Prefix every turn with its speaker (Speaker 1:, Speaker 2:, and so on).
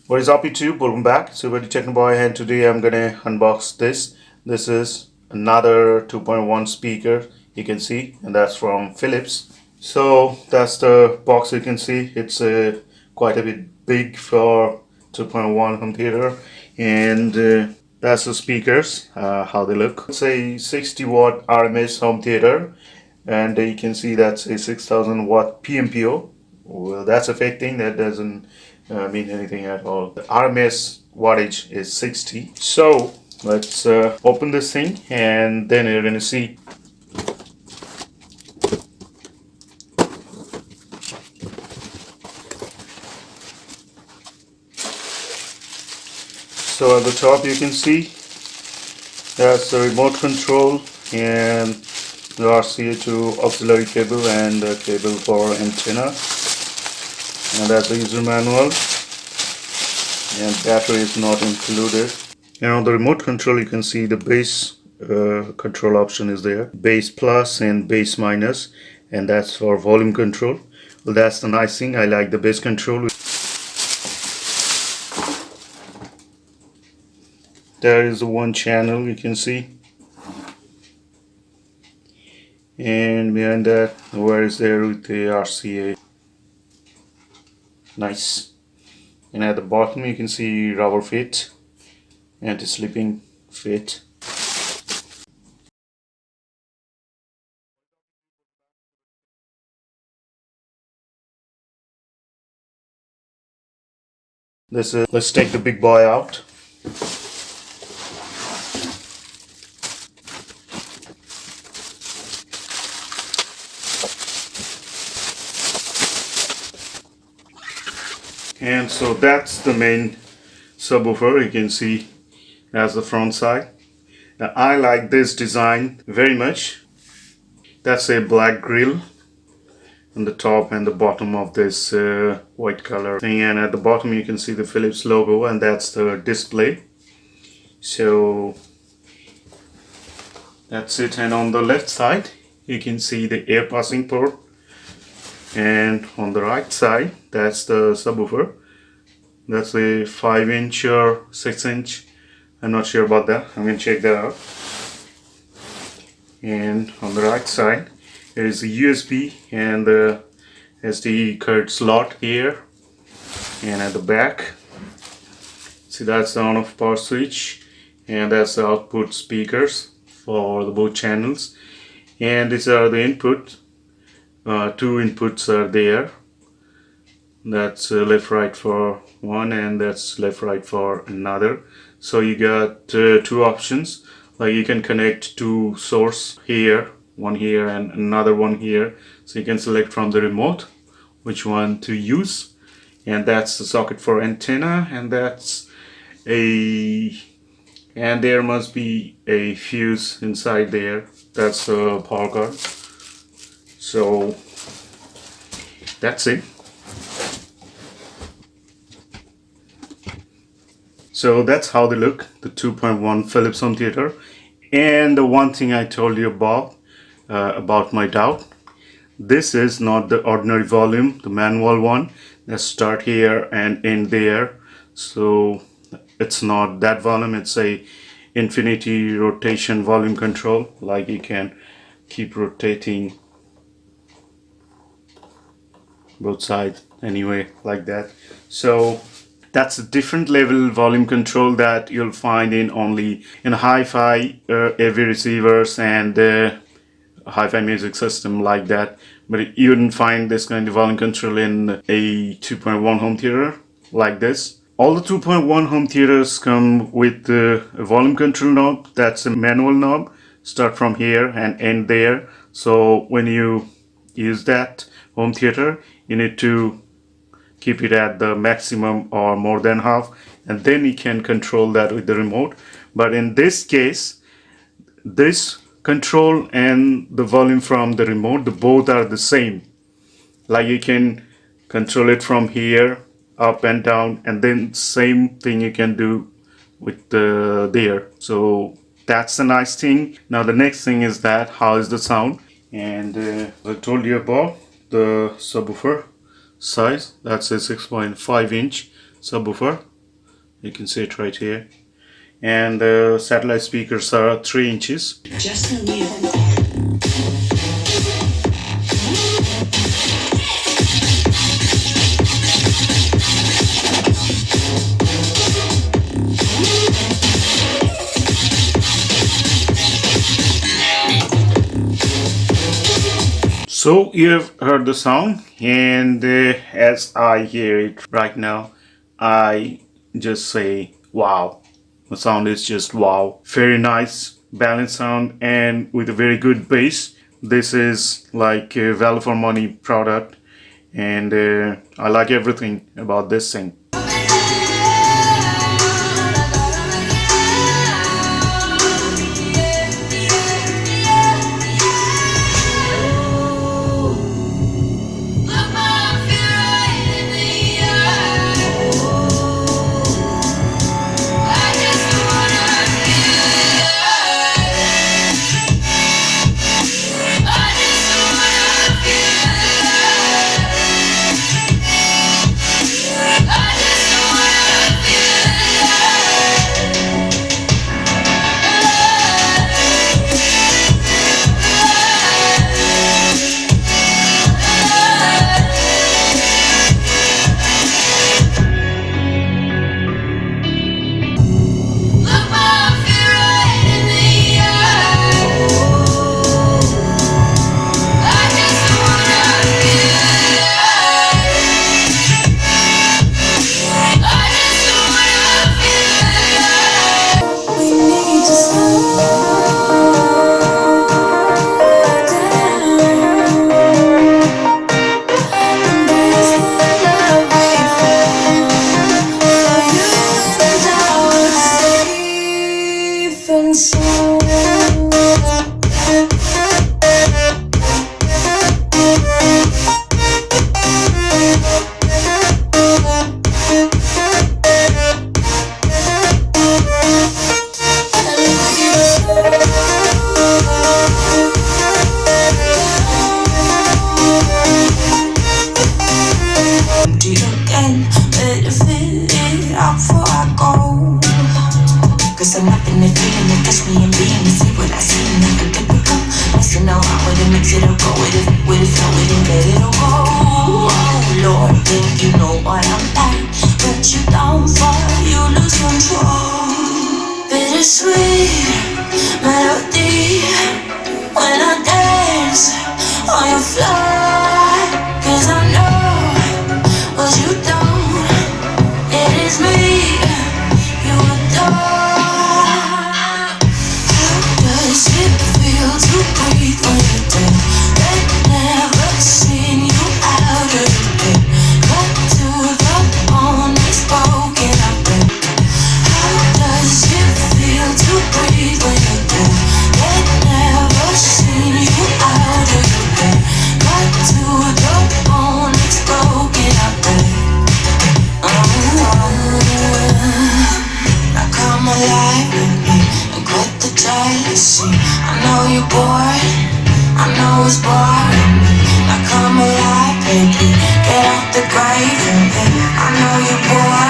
Speaker 1: What is up YouTube? Welcome back. So we're the technoboy and today I'm gonna unbox this. This is another 2.1 speaker you can see, and that's from Philips. So that's the box you can see. It's quite a bit big for 2.1 home theater, and that's the speakers, how they look. It's a 60 watt RMS home theater, and you can see that's a 6000 watt PMPO. Well, that's affecting. That doesn't mean anything at all. The RMS wattage is 60. So let's open this thing, and then you're gonna see. So at the top you can see that's the remote control and the RCA2 auxiliary cable and the cable for antenna, and that's the user manual, and battery is not included. And on the remote control you can see the bass control option is there, bass plus and bass minus, and that's for volume control. Well, that's the nice thing. I like the bass control. There is one channel you can see, and behind that where is there with the RCA. Nice. And at the bottom you can see rubber fit, anti-slipping fit. Let's take the big boy out. And so that's the main subwoofer. You can see that's the front side. Now I like this design very much. That's a black grill on the top and the bottom of this white color thing, and at the bottom you can see the Philips logo, and that's the display. So that's it. And on the left side you can see the air passing port, and on the right side that's the subwoofer. That's a 5-inch or 6-inch, I'm not sure about that, I'm gonna check that out. And on the right side there is a USB and the SD card slot here, and at the back see that's the on off power switch, and that's the output speakers for the both channels, and these are the input. Two inputs are there. That's left right for one, and that's left right for another. So you got two options, like you can connect to source here, one here and another one here, so you can select from the remote which one to use. And that's the socket for antenna, and that's and there must be a fuse inside there. That's the power cord. So that's it. So that's how they look, the 2.1 Philips home theater. And the one thing I told you about my doubt, this is not the ordinary volume, the manual one that start here and end there. So it's not that volume, it's a infinity rotation volume control, like you can keep rotating both sides anyway, like that. So that's a different level volume control that you'll find in only in hi-fi AV receivers and hi-fi music system like that, but you wouldn't find this kind of volume control in a 2.1 home theater like this. All the 2.1 home theaters come with a volume control knob. That's a manual knob, start from here and end there. So when you use that home theater, you need to keep it at the maximum or more than half, and then you can control that with the remote. But in this case, this control and the volume from the remote, the both are the same. Like you can control it from here up and down, and then same thing you can do with there. So that's a nice thing. Now the next thing is that how is the sound, and I told you about the subwoofer size. That's a 6.5-inch subwoofer. You can see it right here. And the satellite speakers are 3 inches.
Speaker 2: Just a little.
Speaker 1: So you have heard the sound, and as I hear it right now, I just say wow. The sound is just wow. Very nice, balanced sound, and with a very good bass. This is like a value for money product, and I like everything about this thing.
Speaker 2: Cause I'm nothing to feeling to touch me and being to see what I see and never typical. Yes, you know how to mix it up, go with it, flow with it, let it all go. Oh Lord, think you know what I'm like, but you don't fall, you lose control. Bittersweet melody when I dance on your fly. Cause I know what you don't, it is me you adore. To breathe when you're dead. They've never seen you out of your bed. Cut to the bone, it's broken up there. How does it feel to breathe when you're dead? They've never seen you out of your bed. Cut to the bone, it's broken up there. Now come alive with me and quit the jealousy. I know you're bored, I know it's boring me. Now come alive, baby, get out the grave with me. I know you're bored.